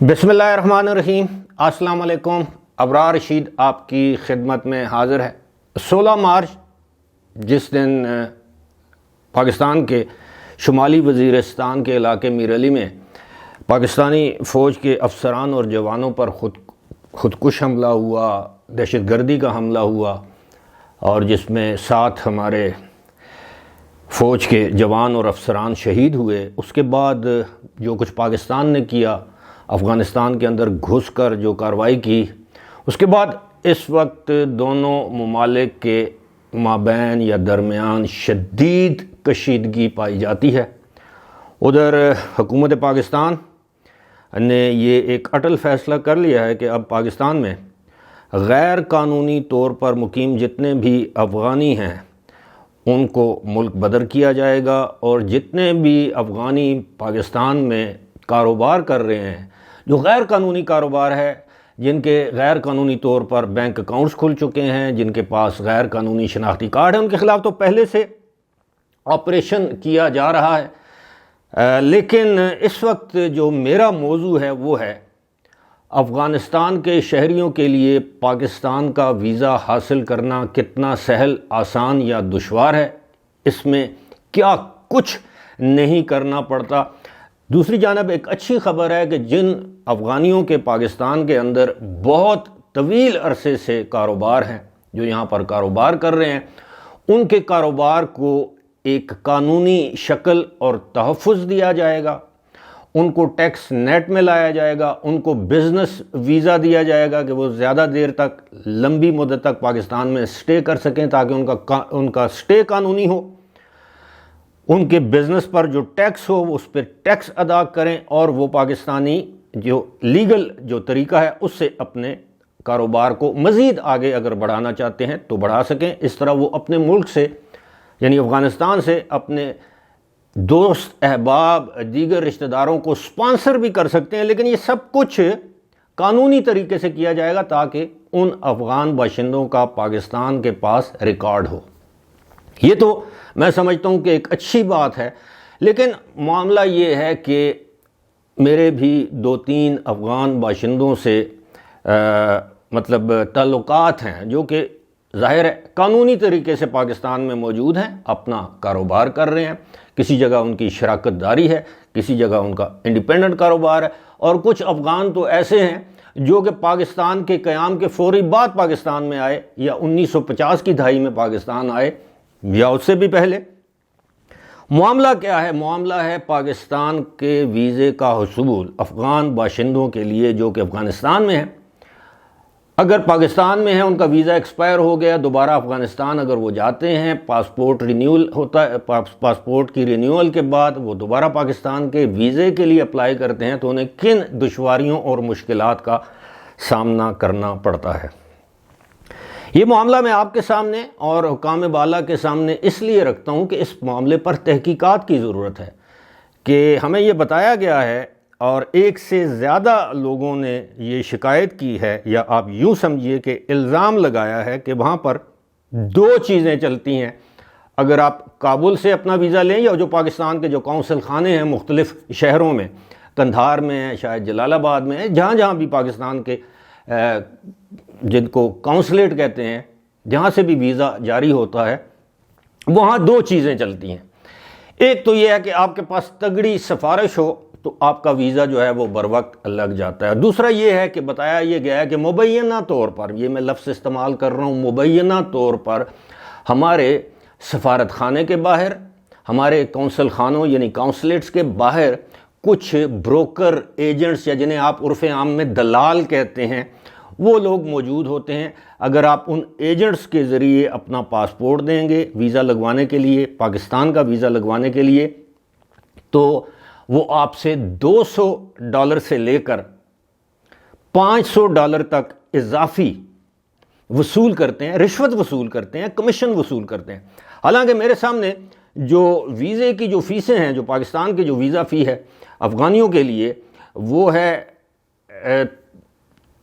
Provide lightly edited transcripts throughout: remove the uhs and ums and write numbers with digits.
बिस्मिल्लाहिर्रहमानिर्रहीम। अस्सलाम वालेकुम। अबरार रशीद आपकी खिदमत में हाज़िर है। 16 मार्च जिस दिन पाकिस्तान के शुमाली वज़ीरिस्तान के इलाके मीर अली में पाकिस्तानी फ़ौज के अफसरान और जवानों पर खुदकुश हमला हुआ, दहशतगर्दी का हमला हुआ और जिसमें 7 हमारे फ़ौज के जवान और अफसरान शहीद हुए, उसके बाद जो कुछ पाकिस्तान ने किया, अफ़गानिस्तान के अंदर घुसकर जो कार्रवाई की, उसके बाद इस वक्त दोनों ममालिक के माबैन या दरमियान शदीद कशीदगी पाई जाती है। उधर हुकूमत पाकिस्तान ने ये एक अटल फ़ैसला कर लिया है कि अब पाकिस्तान में गैर कानूनी तौर पर मुकीम जितने भी अफ़गानी हैं उनको मुल्क बदर किया जाएगा और जितने भी अफ़गानी पाकिस्तान में कारोबार कर रहे हैं, जो गैर कानूनी कारोबार है, जिनके गैर कानूनी तौर पर बैंक अकाउंट्स खुल चुके हैं, जिनके पास गैर कानूनी शनाख्ती कार्ड है, उनके ख़िलाफ़ तो पहले से ऑपरेशन किया जा रहा है। लेकिन इस वक्त जो मेरा मौजू है वो है अफ़गानिस्तान के शहरियों के लिए पाकिस्तान का वीज़ा हासिल करना कितना सहल, आसान या दुश्वार है, इसमें क्या कुछ नहीं करना पड़ता। दूसरी जानब एक अच्छी ख़बर है कि जिन अफ़गानियों के पाकिस्तान के अंदर बहुत तवील अरसे से कारोबार हैं, जो यहाँ पर कारोबार कर रहे हैं, उनके कारोबार को एक कानूनी शक्ल और तहफ़्फ़ुज़ दिया जाएगा, उनको टैक्स नेट में लाया जाएगा, उनको बिज़नेस वीज़ा दिया जाएगा कि वो ज़्यादा देर तक, लंबी मुद्दत तक पाकिस्तान में स्टे कर सकें ताकि उनका स्टे कानूनी हो, उनके बिज़नेस पर जो टैक्स हो उस पर टैक्स अदा करें और वो पाकिस्तानी जो लीगल जो तरीका है उससे अपने कारोबार को मज़ीद आगे अगर बढ़ाना चाहते हैं तो बढ़ा सकें। इस तरह वो अपने मुल्क से यानी अफ़गानिस्तान से अपने दोस्त, अहबाब, दीगर रिश्तेदारों को स्पॉन्सर भी कर सकते हैं, लेकिन ये सब कुछ कानूनी तरीके से किया जाएगा ताकि उन अफ़गान बाशिंदों का पाकिस्तान के पास रिकॉर्ड हो। ये तो मैं समझता हूँ कि एक अच्छी बात है, लेकिन मामला ये है कि मेरे भी 2-3 अफ़गान बाशिंदों से मतलब ताल्लुकात हैं जो कि ज़ाहिर है कानूनी तरीके से पाकिस्तान में मौजूद हैं, अपना कारोबार कर रहे हैं, किसी जगह उनकी शराकत दारी है, किसी जगह उनका इंडिपेंडेंट कारोबार है, और कुछ अफ़गान तो ऐसे हैं जो कि पाकिस्तान के क़याम के फ़ौरी बाद पाकिस्तान में आए या 1950 की दहाई में पाकिस्तान आए या उससे भी पहले। मामला क्या है? मामला है पाकिस्तान के वीज़े का हुसूल अफ़गान बाशिंदों के लिए जो कि अफ़गानिस्तान में है। अगर पाकिस्तान में है, उनका वीज़ा एक्सपायर हो गया, दोबारा अफ़गानिस्तान अगर वो जाते हैं, पासपोर्ट रिन्यूअल होता है, पासपोर्ट की रिन्यूअल के बाद वो दोबारा पाकिस्तान के वीज़े के लिए अप्लाई करते हैं तो उन्हें किन दुश्वारियों और मुश्किलात का सामना करना पड़ता है। ये मामला मैं आपके सामने और हुकाम बाला के सामने इसलिए रखता हूँ कि इस मामले पर तहकीकात की ज़रूरत है कि हमें ये बताया गया है और एक से ज़्यादा लोगों ने ये शिकायत की है, या आप यूँ समझिए कि इल्ज़ाम लगाया है कि वहाँ पर 2 चीज़ें चलती हैं। अगर आप काबुल से अपना वीज़ा लें या जो पाकिस्तान के जो कौंसल खाने हैं मुख्तलिफ़ शहरों में, कंधार में है, शायद जलालाबाद में है, जहाँ जहाँ भी पाकिस्तान के जिनको काउंसलेट कहते हैं, जहाँ से भी वीज़ा जारी होता है, वहाँ 2 चीज़ें चलती हैं। एक तो ये है कि आपके पास तगड़ी सिफारिश हो तो आपका वीज़ा जो है वो बर वक्त लग जाता है। दूसरा ये है कि बताया ये गया है कि मुबैना तौर पर, ये मैं लफ्ज़ इस्तेमाल कर रहा हूँ, मुबैना तौर पर हमारे सफारत खाने के बाहर, हमारे कौंसल खानों यानी काउंसलेट्स के बाहर कुछ ब्रोकर एजेंट्स या जिन्हें आप उर्फ़ आम में दलाल कहते हैं, वो लोग मौजूद होते हैं। अगर आप उन एजेंट्स के ज़रिए अपना पासपोर्ट देंगे वीज़ा लगवाने के लिए, पाकिस्तान का वीज़ा लगवाने के लिए, तो वो आपसे $200 से लेकर $500 तक इजाफ़ी वसूल करते हैं, रिश्वत वसूल करते हैं, कमीशन वसूल करते हैं। हालांकि मेरे सामने जो वीज़े की जो फ़ीसें हैं, जो पाकिस्तान की जो वीज़ा फ़ी है अफ़गानियों के लिए, वो है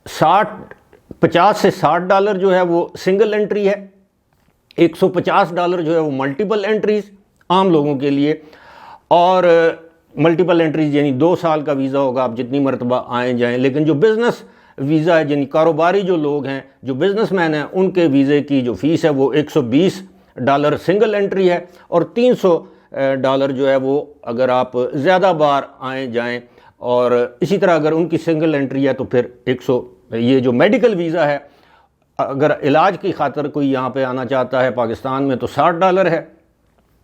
50 से $60 जो है वो सिंगल एंट्री है, $150 जो है वो मल्टीपल एंट्रीज़ आम लोगों के लिए, और ملٹیپل انٹریز یعنی 2 سال کا ویزا ہوگا، آپ جتنی مرتبہ آئیں جائیں، لیکن جو بزنس ویزا ہے یعنی کاروباری جو لوگ ہیں، جو بزنس مین ہیں، ان کے ویزے کی جو فیس ہے وہ $120 سنگل انٹری ہے، اور $300 جو ہے وہ اگر آپ زیادہ بار آئیں جائیں، اور اسی طرح اگر ان کی سنگل انٹری ہے تو پھر یہ جو میڈیکل ویزا ہے، اگر علاج کی خاطر کوئی یہاں پہ آنا چاہتا ہے پاکستان میں تو $60 ہے،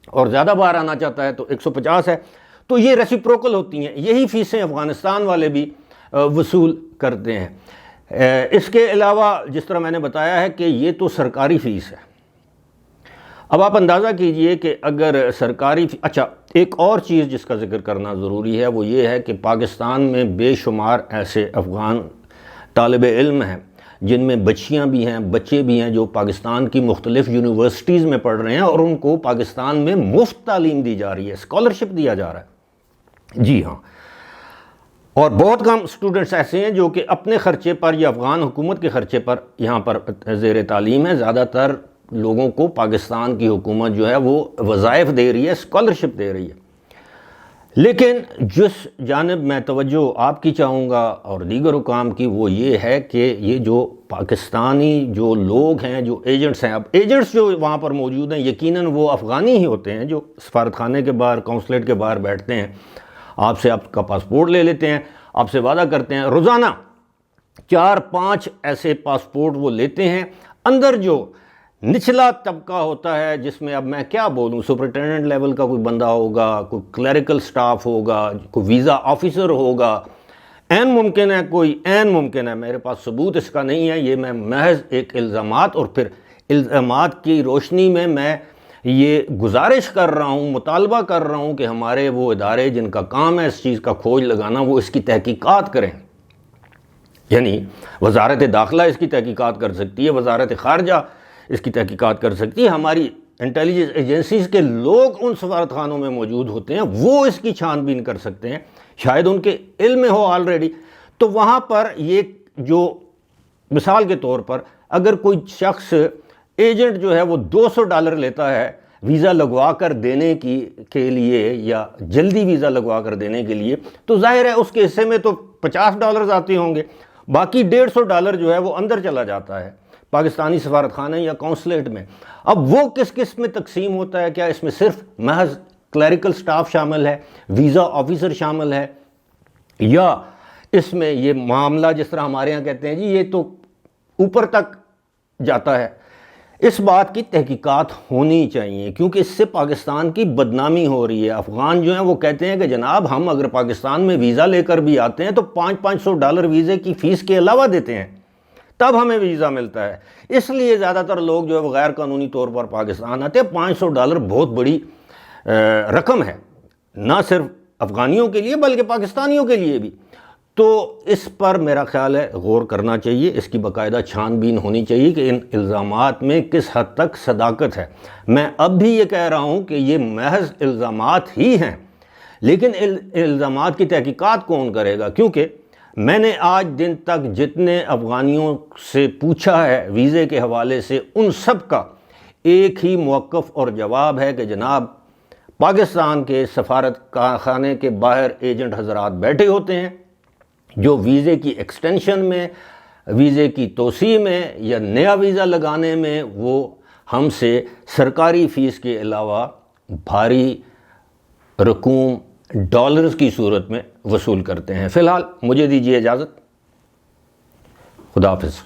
اور زیادہ بار آنا چاہتا ہے تو 150 ہے۔ تو یہ ریسیپروکل ہوتی ہیں، یہی فیسیں افغانستان والے بھی وصول کرتے ہیں۔ اس کے علاوہ جس طرح میں نے بتایا ہے کہ یہ تو سرکاری فیس ہے۔ اب آپ اندازہ کیجئے کہ اگر سرکاری اچھا ایک اور چیز جس کا ذکر کرنا ضروری ہے وہ یہ ہے کہ پاکستان میں بے شمار ایسے افغان طالب علم ہیں جن میں بچیاں بھی ہیں، بچے بھی ہیں، جو پاکستان کی مختلف یونیورسٹیز میں پڑھ رہے ہیں، اور ان کو پاکستان میں مفت تعلیم دی جا رہی ہے، اسکالرشپ دیا جا رہا ہے۔ جی ہاں، اور بہت کم اسٹوڈنٹس ایسے ہیں جو کہ اپنے خرچے پر یا افغان حکومت کے خرچے پر یہاں پر زیر تعلیم ہے۔ زیادہ تر لوگوں کو پاکستان کی حکومت جو ہے وہ وظائف دے رہی ہے، اسکالرشپ دے رہی ہے۔ لیکن جس جانب میں توجہ آپ کی چاہوں گا اور دیگر حکام کی، وہ یہ ہے کہ یہ جو پاکستانی جو لوگ ہیں، جو ایجنٹس ہیں، اب ایجنٹس جو وہاں پر موجود ہیں یقیناً وہ افغانی ہی ہوتے ہیں جو سفارت خانے کے باہر، قونصلیٹ کے باہر بیٹھتے ہیں، آپ سے آپ کا پاسپورٹ لے لیتے ہیں، آپ سے وعدہ کرتے ہیں، روزانہ 4-5 ایسے پاسپورٹ وہ لیتے ہیں۔ اندر جو نچلا طبقہ ہوتا ہے، جس میں اب میں کیا بولوں، سپرنٹینڈنٹ لیول کا کوئی بندہ ہوگا، کوئی کلیریکل سٹاف ہوگا، کوئی ویزا آفیسر ہوگا، عین ممکن ہے، میرے پاس ثبوت اس کا نہیں ہے، یہ میں محض ایک الزامات، اور پھر الزامات کی روشنی میں میں یہ گزارش کر رہا ہوں، مطالبہ کر رہا ہوں کہ ہمارے وہ ادارے جن کا کام ہے اس چیز کا کھوج لگانا، وہ اس کی تحقیقات کریں۔ یعنی وزارت داخلہ اس کی تحقیقات کر سکتی ہے، وزارت خارجہ اس کی تحقیقات کر سکتی ہے، ہماری انٹیلیجنس ایجنسیز کے لوگ ان سفارت خانوں میں موجود ہوتے ہیں، وہ اس کی چھان بین کر سکتے ہیں، شاید ان کے علم میں ہو آلریڈی۔ تو وہاں پر یہ جو مثال کے طور پر اگر کوئی شخص ایجنٹ جو ہے وہ $200 لیتا ہے ویزا لگوا کر دینے کے لیے، یا جلدی ویزا لگوا کر دینے کے لیے، تو ظاہر ہے اس کے حصے میں تو $50 آتے ہوں گے، باقی $150 جو ہے وہ اندر چلا جاتا ہے پاکستانی سفارت خانے یا قونصلیٹ میں۔ اب وہ کس کس میں تقسیم ہوتا ہے؟ کیا اس میں صرف محض کلیریکل سٹاف شامل ہے، ویزا آفیسر شامل ہے، یا اس میں یہ معاملہ جس طرح ہمارے ہاں کہتے ہیں جی یہ تو اوپر تک جاتا ہے؟ اس بات کی تحقیقات ہونی چاہیے، کیونکہ اس سے پاکستان کی بدنامی ہو رہی ہے۔ افغان جو ہیں وہ کہتے ہیں کہ جناب ہم اگر پاکستان میں ویزا لے کر بھی آتے ہیں تو $500 ویزے کی فیس کے علاوہ دیتے ہیں، تب ہمیں ویزا ملتا ہے۔ اس لیے زیادہ تر لوگ جو ہے وہ غیر قانونی طور پر پاکستان آتے ہیں۔ $500 بہت بڑی رقم ہے، نہ صرف افغانیوں کے لیے بلکہ پاکستانیوں کے لیے بھی۔ تو اس پر میرا خیال ہے غور کرنا چاہیے، اس کی باقاعدہ چھان بین ہونی چاہیے کہ ان الزامات میں کس حد تک صداقت ہے۔ میں اب بھی یہ کہہ رہا ہوں کہ یہ محض الزامات ہی ہیں، لیکن الزامات کی تحقیقات کون کرے گا؟ کیونکہ میں نے آج دن تک جتنے افغانیوں سے پوچھا ہے ویزے کے حوالے سے، ان سب کا ایک ہی موقف اور جواب ہے کہ جناب پاکستان کے سفارت خانے کے باہر ایجنٹ حضرات بیٹھے ہوتے ہیں جو ویزے کی ایکسٹینشن میں، ویزے کی توسیع میں یا نیا ویزا لگانے میں وہ ہم سے سرکاری فیس کے علاوہ بھاری رقوم ڈالرز کی صورت میں وصول کرتے ہیں۔ فی الحال مجھے دیجیے اجازت، خدا حافظ۔